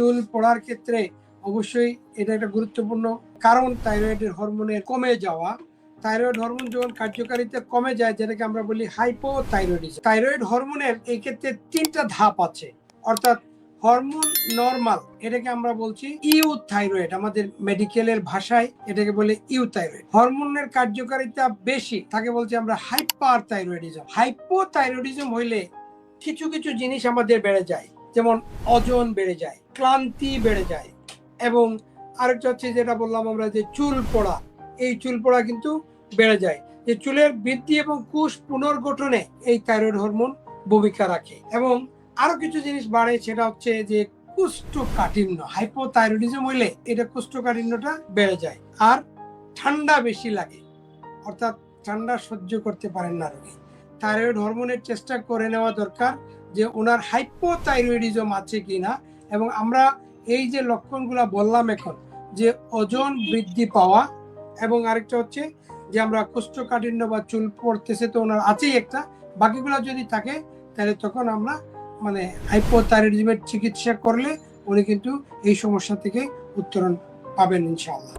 চুল পড়ার ক্ষেত্রে অবশ্যই এটা একটা গুরুত্বপূর্ণ কারণ থাইরয়েডের হরমোনের কমে যাওয়া। থাইরয়েড হরমোন যখন কার্যকারিতা কমে যায়, যেটাকে আমরা বলি হাইপোথাইরয়েডিজম। থাইরয়েড হরমোনের এই ক্ষেত্রে 3টা ধাপ আছে, অর্থাৎ হরমোন নরমাল, এটাকে আমরা বলছি ইউথাইরয়েড, আমাদের মেডিকেলের ভাষায় এটাকে বলে ইউথাইরয়েড। হরমোনের কার্যকারিতা বেশি তাকে বলছি আমরা হাইপারথাইরয়েডিজম। হাইপোথাইরয়েডিজম হইলে কিছু কিছু জিনিস আমাদের বেড়ে যায়, যেমন ওজন বেড়ে যায়, ক্লান্তি বেড়ে যায়, এবং আরেকটা হচ্ছে যেটা বললাম আমরা যে চুল পড়া, এই চুল পড়া কিন্তু বেড়ে যায়। যে চুলের বৃদ্ধি এবং কোষ পুনর্গঠনে এই থাইরয়েড হরমোন ভূমিকা রাখে। এবং আরো কিছু জিনিস বাড়ে, সেটা হচ্ছে যে কোষ্ঠকাঠিন্য। হাইপোথাইরয়েডিজম হইলে এটা কোষ্ঠকাঠিন্যটা বেড়ে যায়। আর ঠান্ডা বেশি লাগে, অর্থাৎ ঠান্ডা সহ্য করতে পারেন না রোগী। থাইরয়েড হরমোনের চেষ্টা করে নেওয়া দরকার যে ওনার হাইপোথাইরয়েডিজম আছে কিনা। এবং আমরা এই যে লক্ষণগুলো বললাম এখন, যে ওজন বৃদ্ধি পাওয়া, এবং আরেকটা হচ্ছে যে আমরা কোষ্ঠকাঠিন্য বা চুল পড়তেছে তো ওনার আছেই একটা, বাকিগুলো যদি থাকে তাহলে তখন আমরা হাইপোথাইরয়েডিজমের চিকিৎসা করলে উনি কিন্তু এই সমস্যা থেকে উত্তরণ পাবেন ইনশাআল্লাহ।